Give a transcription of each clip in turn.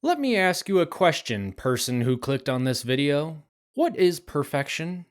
Let me ask you a question, person who clicked on this video. What is perfection?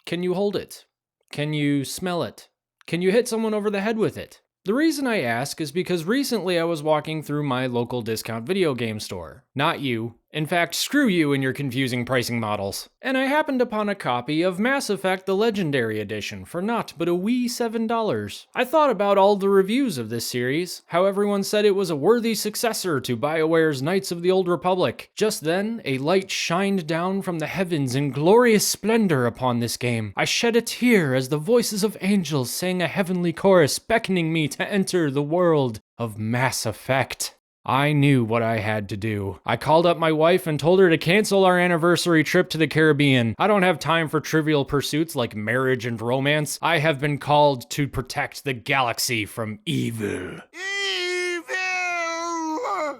Can you hold it? Can you smell it? Can you hit someone over the head with it? The reason I ask is because recently I was walking through my local discount video game store. Not you. In fact, screw you and your confusing pricing models. And I happened upon a copy of Mass Effect the Legendary Edition for not but a wee $7. I thought about all the reviews of this series, how everyone said it was a worthy successor to BioWare's Knights of the Old Republic. Just then, a light shined down from the heavens in glorious splendor upon this game. I shed a tear as the voices of angels sang a heavenly chorus beckoning me to enter the world of Mass Effect. I knew what I had to do. I called up my wife and told her to cancel our anniversary trip to the Caribbean. I don't have time for trivial pursuits like marriage and romance. I have been called to protect the galaxy from evil.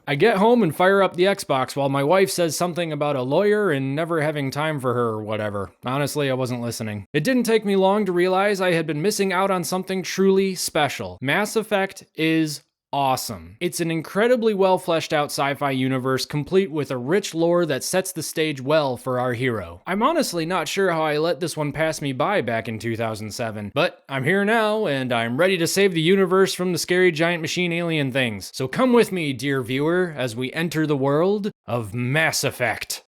I get home and fire up the Xbox while my wife says something about a lawyer and never having time for her or whatever. Honestly, I wasn't listening. It didn't take me long to realize I had been missing out on something truly special. Mass Effect is awesome. It's an incredibly well fleshed out sci-fi universe complete with a rich lore that sets the stage well for our hero. I'm honestly not sure how I let this one pass me by back in 2007, but I'm here now and I'm ready to save the universe from the scary giant machine alien things. So come with me, dear viewer, as we enter the world of Mass Effect.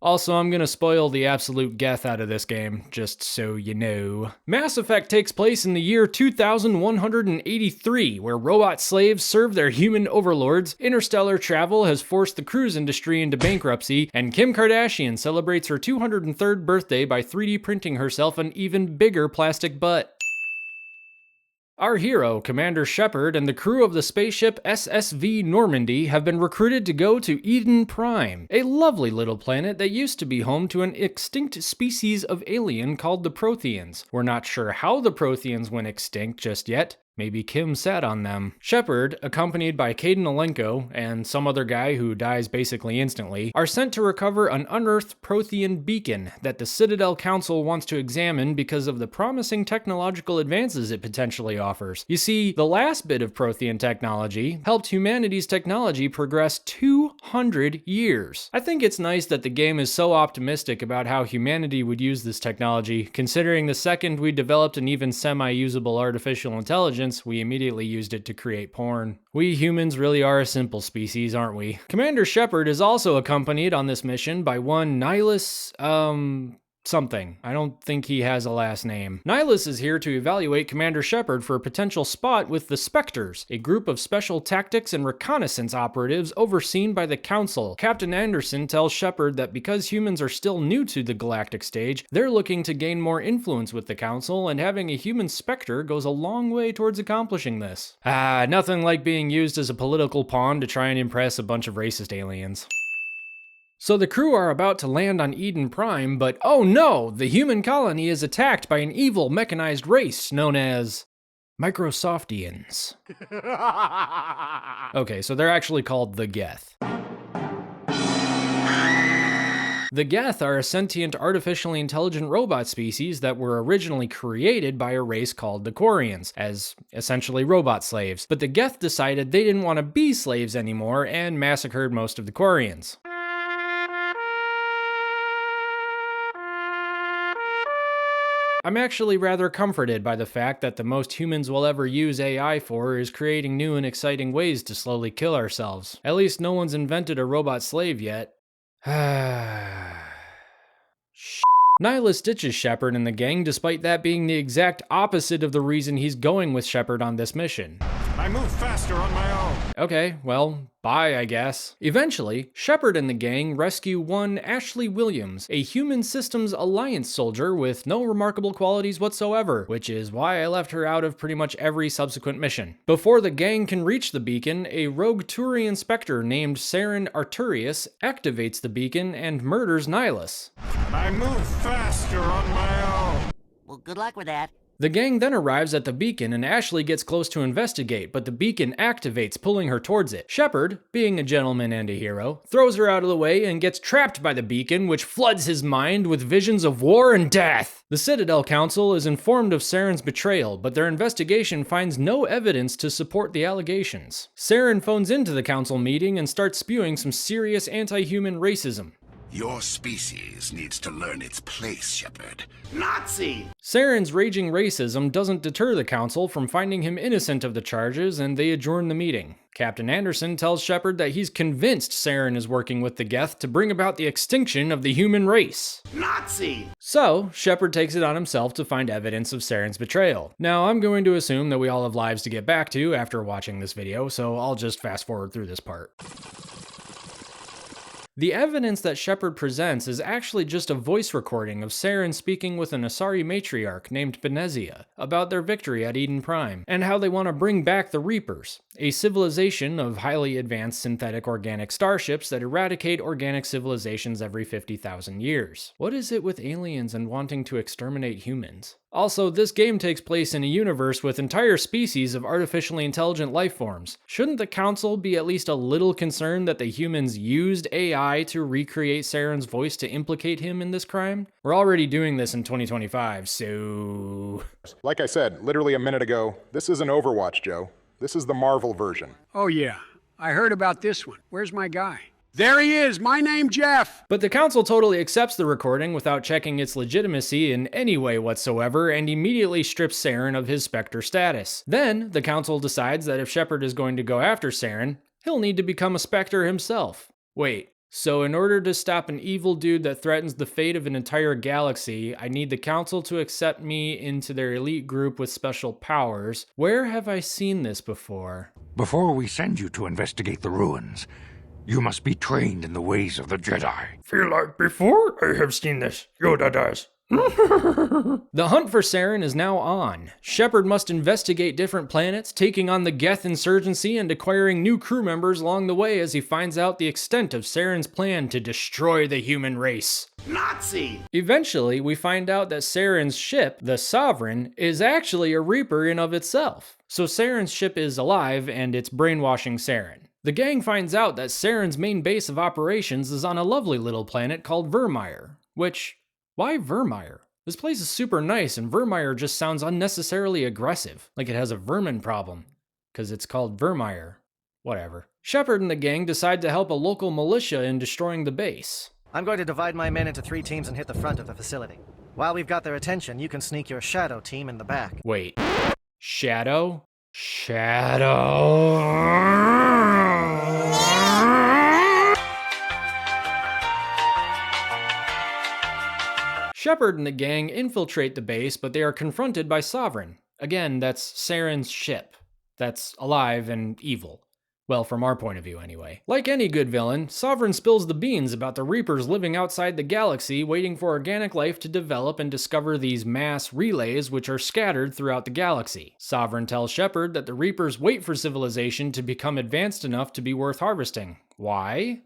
Also, I'm gonna spoil the absolute geth out of this game, just so you know. Mass Effect takes place in the year 2183, where robot slaves serve their human overlords, interstellar travel has forced the cruise industry into bankruptcy, and Kim Kardashian celebrates her 203rd birthday by 3D printing herself an even bigger plastic butt. Our hero, Commander Shepard, and the crew of the spaceship SSV Normandy have been recruited to go to Eden Prime, a lovely little planet that used to be home to an extinct species of alien called the Protheans. We're not sure how the Protheans went extinct just yet. Maybe Kim sat on them. Shepard, accompanied by Kaidan Alenko and some other guy who dies basically instantly, are sent to recover an unearthed Prothean beacon that the Citadel Council wants to examine because of the promising technological advances it potentially offers. You see, the last bit of Prothean technology helped humanity's technology progress 200 years. I think it's nice that the game is so optimistic about how humanity would use this technology, considering the second we developed an even semi-usable artificial intelligence, we immediately used it to create porn. We humans really are a simple species, aren't we? Commander Shepard is also accompanied on this mission by one Nihilus, something. I don't think he has a last name. Nihilus is here to evaluate Commander Shepard for a potential spot with the Spectres, a group of special tactics and reconnaissance operatives overseen by the Council. Captain Anderson tells Shepard that because humans are still new to the galactic stage, they're looking to gain more influence with the Council, and having a human Spectre goes a long way towards accomplishing this. Nothing like being used as a political pawn to try and impress a bunch of racist aliens. So the crew are about to land on Eden Prime, but oh no, the human colony is attacked by an evil mechanized race known as Microsoftians. Okay, so they're actually called the Geth. The Geth are a sentient, artificially intelligent robot species that were originally created by a race called the Quarians, as essentially robot slaves. But the Geth decided they didn't want to be slaves anymore and massacred most of the Quarians. I'm actually rather comforted by the fact that the most humans will ever use AI for is creating new and exciting ways to slowly kill ourselves. At least no one's invented a robot slave yet. Nihilus ditches Shepard and the gang, despite that being the exact opposite of the reason he's going with Shepard on this mission. I move faster on my own. Okay, well, bye, I guess. Eventually, Shepard and the gang rescue one Ashley Williams, a Human Systems Alliance soldier with no remarkable qualities whatsoever, which is why I left her out of pretty much every subsequent mission. Before the gang can reach the beacon, a rogue Turian Spectre named Saren Arturius activates the beacon and murders Nihilus. I move faster on my own. Well, good luck with that. The gang then arrives at the beacon and Ashley gets close to investigate, but the beacon activates, pulling her towards it. Shepard, being a gentleman and a hero, throws her out of the way and gets trapped by the beacon, which floods his mind with visions of war and death. The Citadel Council is informed of Saren's betrayal, but their investigation finds no evidence to support the allegations. Saren phones into the council meeting and starts spewing some serious anti-human racism. Your species needs to learn its place, Shepard. Nazi! Saren's raging racism doesn't deter the council from finding him innocent of the charges, and they adjourn the meeting. Captain Anderson tells Shepard that he's convinced Saren is working with the Geth to bring about the extinction of the human race. Nazi! So, Shepard takes it on himself to find evidence of Saren's betrayal. Now, I'm going to assume that we all have lives to get back to after watching this video, so I'll just fast forward through this part. The evidence that Shepard presents is actually just a voice recording of Saren speaking with an Asari matriarch named Benezia about their victory at Eden Prime, and how they want to bring back the Reapers, a civilization of highly advanced synthetic organic starships that eradicate organic civilizations every 50,000 years. What is it with aliens and wanting to exterminate humans? Also, this game takes place in a universe with entire species of artificially intelligent life forms. Shouldn't the Council be at least a little concerned that the humans used AI to recreate Saren's voice to implicate him in this crime? We're already doing this in 2025, so... Like I said, literally a minute ago, this isn't Overwatch, Joe. This is the Marvel version. Oh yeah, I heard about this one. Where's my guy? There he is, my name Jeff! But the council totally accepts the recording without checking its legitimacy in any way whatsoever and immediately strips Saren of his Spectre status. Then, the council decides that if Shepard is going to go after Saren, he'll need to become a Spectre himself. Wait, so in order to stop an evil dude that threatens the fate of an entire galaxy, I need the council to accept me into their elite group with special powers. Where have I seen this before? Before we send you to investigate the ruins, you must be trained in the ways of the Jedi. Feel like before I have seen this, Yoda does. The hunt for Saren is now on. Shepard must investigate different planets, taking on the Geth insurgency and acquiring new crew members along the way as he finds out the extent of Saren's plan to destroy the human race. Nazi! Eventually, we find out that Saren's ship, the Sovereign, is actually a Reaper in of itself. So Saren's ship is alive and it's brainwashing Saren. The gang finds out that Saren's main base of operations is on a lovely little planet called Virmire. Which, why Virmire? This place is super nice and Virmire just sounds unnecessarily aggressive, like it has a vermin problem. 'Cause it's called Virmire. Whatever. Shepard and the gang decide to help a local militia in destroying the base. I'm going to divide my men into 3 teams and hit the front of the facility. While we've got their attention, you can sneak your Shadow team in the back. Wait. Shadow? Shadow? Shepard and the gang infiltrate the base, but they are confronted by Sovereign. Again, that's Saren's ship. That's alive and evil. Well, from our point of view, anyway. Like any good villain, Sovereign spills the beans about the Reapers living outside the galaxy, waiting for organic life to develop and discover these mass relays which are scattered throughout the galaxy. Sovereign tells Shepard that the Reapers wait for civilization to become advanced enough to be worth harvesting. Why?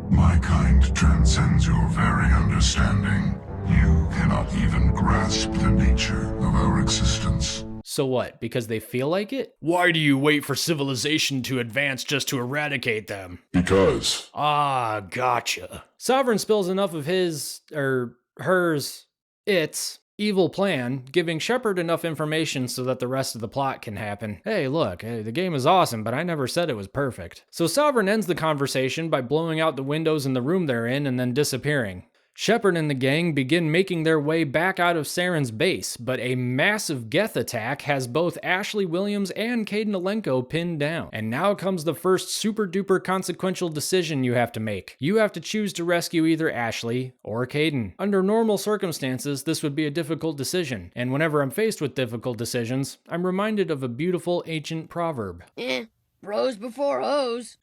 My kind transcends your very understanding. You cannot even grasp the nature of our existence. So what, because they feel like it? Why do you wait for civilization to advance just to eradicate them? Because. Ah, gotcha. Sovereign spills enough of his, its evil plan, giving Shepard enough information so that the rest of the plot can happen. Hey, look, the game is awesome, but I never said it was perfect. So Sovereign ends the conversation by blowing out the windows in the room they're in and then disappearing. Shepard and the gang begin making their way back out of Saren's base, but a massive Geth attack has both Ashley Williams and Kaidan Alenko pinned down. And now comes the first super duper consequential decision you have to make. You have to choose to rescue either Ashley or Kaidan. Under normal circumstances, this would be a difficult decision, and whenever I'm faced with difficult decisions, I'm reminded of a beautiful ancient proverb. Bros before hoes.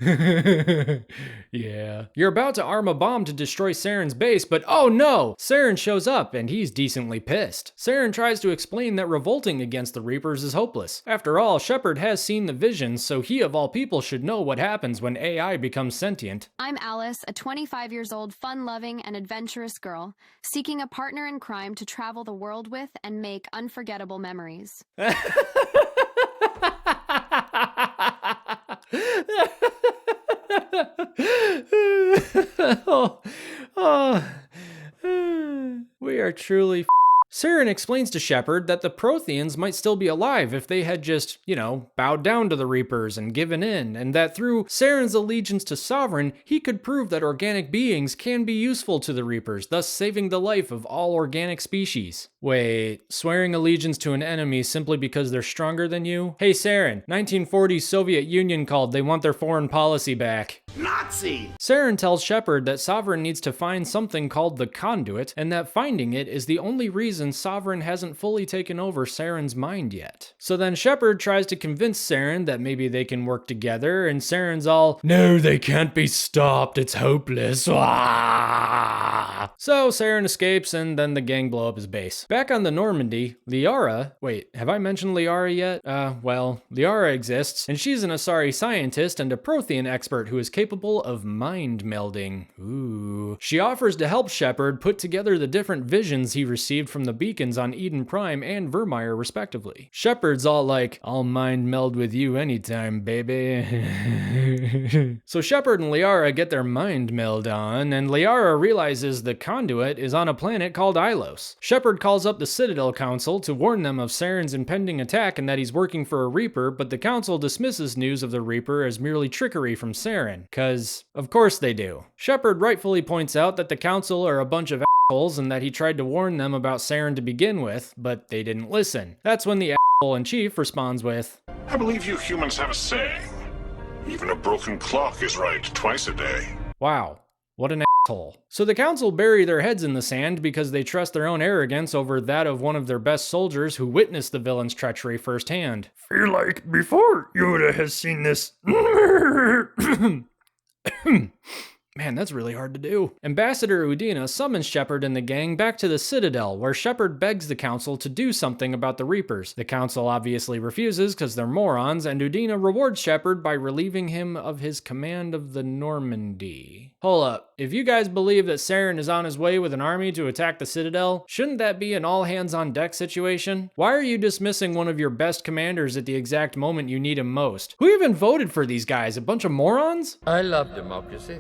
Yeah. You're about to arm a bomb to destroy Saren's base, but oh no! Saren shows up and he's decently pissed. Saren tries to explain that revolting against the Reapers is hopeless. After all, Shepard has seen the visions, so he of all people should know what happens when AI becomes sentient. I'm Alice, a 25 years old, fun-loving and adventurous girl, seeking a partner in crime to travel the world with and make unforgettable memories. We are truly Saren explains to Shepard that the Protheans might still be alive if they had just, bowed down to the Reapers and given in, and that through Saren's allegiance to Sovereign, he could prove that organic beings can be useful to the Reapers, thus saving the life of all organic species. Wait, swearing allegiance to an enemy simply because they're stronger than you? Hey Saren, 1940s Soviet Union called, they want their foreign policy back. Nazi! Saren tells Shepard that Sovereign needs to find something called the Conduit, and that finding it is the only reason Sovereign hasn't fully taken over Saren's mind yet. So then Shepard tries to convince Saren that maybe they can work together, and Saren's all, no, they can't be stopped, it's hopeless. Wah! So Saren escapes, and then the gang blow up his base. Back on the Normandy, Liara, wait, have I mentioned Liara yet? Well, Liara exists, and she's an Asari scientist and a Prothean expert who is capable of mind melding. Ooh. She offers to help Shepard put together the different visions he received from the beacons on Eden Prime and Virmire respectively. Shepard's all like, I'll mind meld with you anytime, baby. So Shepard and Liara get their mind meld on, and Liara realizes the Conduit is on a planet called Ilos. Shepard calls up the Citadel Council to warn them of Saren's impending attack and that he's working for a Reaper, but the Council dismisses news of the Reaper as merely trickery from Saren, cause of course they do. Shepard rightfully points out that the Council are a bunch of assholes and that he tried to warn them about Saren to begin with, but they didn't listen. That's when the asshole in chief responds with, I believe you humans have a saying. Even a broken clock is right twice a day. wow. What an asshole. So the Council bury their heads in the sand because they trust their own arrogance over that of one of their best soldiers who witnessed the villain's treachery firsthand. Feel like before Yoda has seen this. Man, that's really hard to do. Ambassador Udina summons Shepard and the gang back to the Citadel, where Shepard begs the Council to do something about the Reapers. The Council obviously refuses because they're morons, and Udina rewards Shepard by relieving him of his command of the Normandy. Hold up, if you guys believe that Saren is on his way with an army to attack the Citadel, shouldn't that be an all-hands-on-deck situation? Why are you dismissing one of your best commanders at the exact moment you need him most? Who even voted for these guys? A bunch of morons? I love democracy.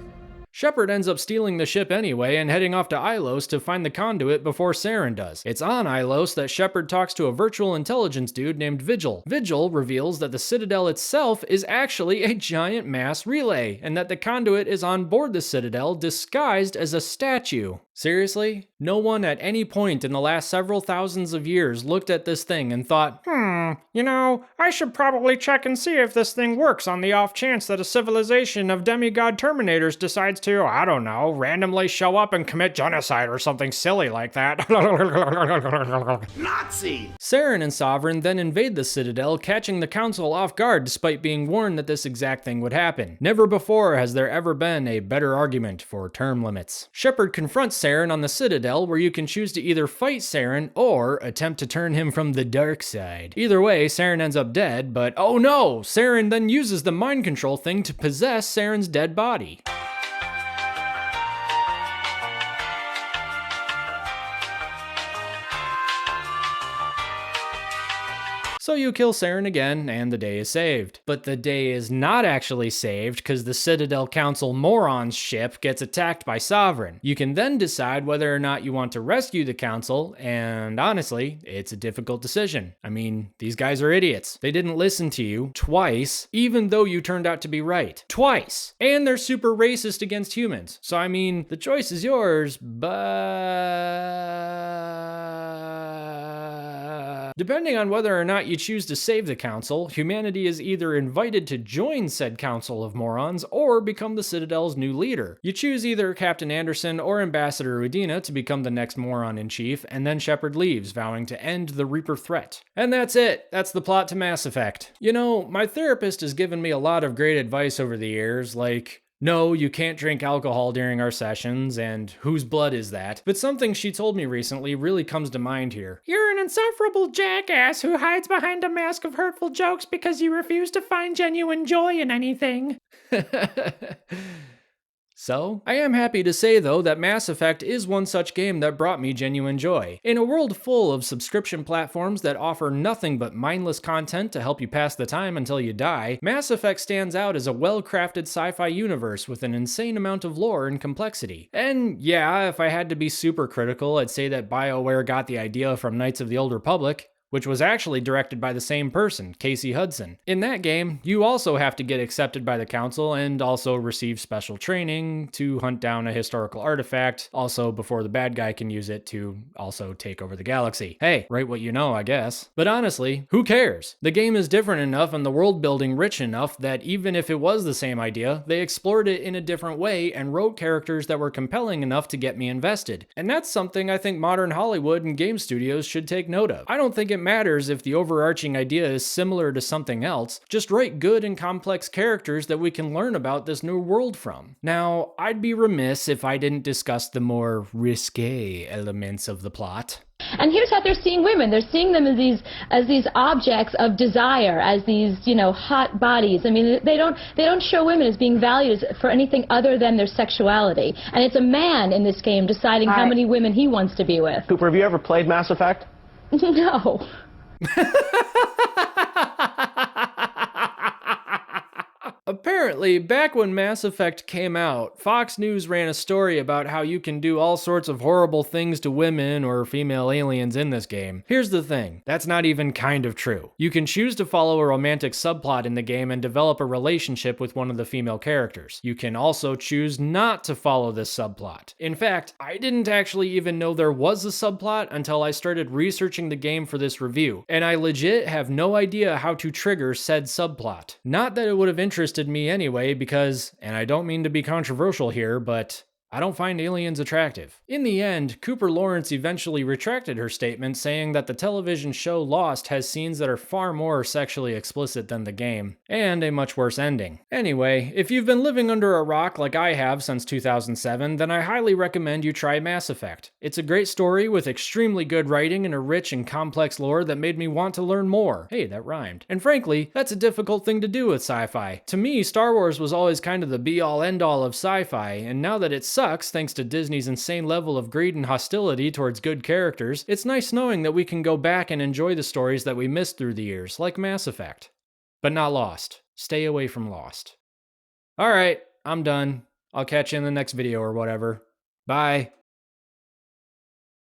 Shepard ends up stealing the ship anyway and heading off to Ilos to find the Conduit before Saren does. It's on Ilos that Shepard talks to a virtual intelligence dude named Vigil. Vigil reveals that the Citadel itself is actually a giant mass relay, and that the Conduit is on board the Citadel disguised as a statue. Seriously? No one at any point in the last several thousands of years looked at this thing and thought, I should probably check and see if this thing works on the off chance that a civilization of demigod Terminators decides to, I don't know, randomly show up and commit genocide or something silly like that. Nazi! Saren and Sovereign then invade the Citadel, catching the Council off guard despite being warned that this exact thing would happen. Never before has there ever been a better argument for term limits. Shepard confronts Saren on the Citadel, where you can choose to either fight Saren or attempt to turn him from the dark side. Either way, Saren ends up dead, but oh no! Saren then uses the mind control thing to possess Saren's dead body. So you kill Saren again, and the day is saved. But the day is not actually saved because the Citadel Council morons ship gets attacked by Sovereign. You can then decide whether or not you want to rescue the Council, and honestly, it's a difficult decision. I mean, these guys are idiots. They didn't listen to you twice, even though you turned out to be right. Twice! And they're super racist against humans. So I mean, the choice is yours, but Depending on whether or not you choose to save the council, humanity is either invited to join said council of morons or become the Citadel's new leader. You choose either Captain Anderson or Ambassador Udina to become the next moron in chief, and then Shepard leaves, vowing to end the Reaper threat. And that's it. That's the plot to Mass Effect. You know, my therapist has given me a lot of great advice over the years, like, no, you can't drink alcohol during our sessions, and whose blood is that? But something she told me recently really comes to mind here. You're an insufferable jackass who hides behind a mask of hurtful jokes because you refuse to find genuine joy in anything. So, I am happy to say though that Mass Effect is one such game that brought me genuine joy. In a world full of subscription platforms that offer nothing but mindless content to help you pass the time until you die, Mass Effect stands out as a well-crafted sci-fi universe with an insane amount of lore and complexity. And yeah, if I had to be super critical, I'd say that BioWare got the idea from Knights of the Old Republic, which was actually directed by the same person, Casey Hudson. In that game, you also have to get accepted by the council and also receive special training to hunt down a historical artifact, also before the bad guy can use it to also take over the galaxy. Hey, write what you know, I guess. But honestly, who cares? The game is different enough and the world building rich enough that even if it was the same idea, they explored it in a different way and wrote characters that were compelling enough to get me invested. And that's something I think modern Hollywood and game studios should take note of. I don't think it matters if the overarching idea is similar to something else, just write good and complex characters that we can learn about this new world from. Now, I'd be remiss if I didn't discuss the more risque elements of the plot. And here's how they're seeing women. They're seeing them as these objects of desire, as these, hot bodies. I mean, they don't show women as being valued for anything other than their sexuality. And it's a man in this game deciding how many women he wants to be with. Cooper, have you ever played Mass Effect? No. Apparently, back when Mass Effect came out, Fox News ran a story about how you can do all sorts of horrible things to women or female aliens in this game. Here's the thing, that's not even kind of true. You can choose to follow a romantic subplot in the game and develop a relationship with one of the female characters. You can also choose not to follow this subplot. In fact, I didn't actually even know there was a subplot until I started researching the game for this review, and I legit have no idea how to trigger said subplot. Not that it would have interested me anyway, because, and I don't mean to be controversial here, but I don't find aliens attractive. In the end, Cooper Lawrence eventually retracted her statement, saying that the television show Lost has scenes that are far more sexually explicit than the game, and a much worse ending. Anyway, if you've been living under a rock like I have since 2007, then I highly recommend you try Mass Effect. It's a great story with extremely good writing and a rich and complex lore that made me want to learn more. Hey, that rhymed. And frankly, that's a difficult thing to do with sci-fi. To me, Star Wars was always kind of the be-all end-all of sci-fi, and now that it sucks thanks to Disney's insane level of greed and hostility towards good characters, it's nice knowing that we can go back and enjoy the stories that we missed through the years, like Mass Effect. But not Lost. Stay away from Lost. Alright, I'm done. I'll catch you in the next video or whatever. Bye.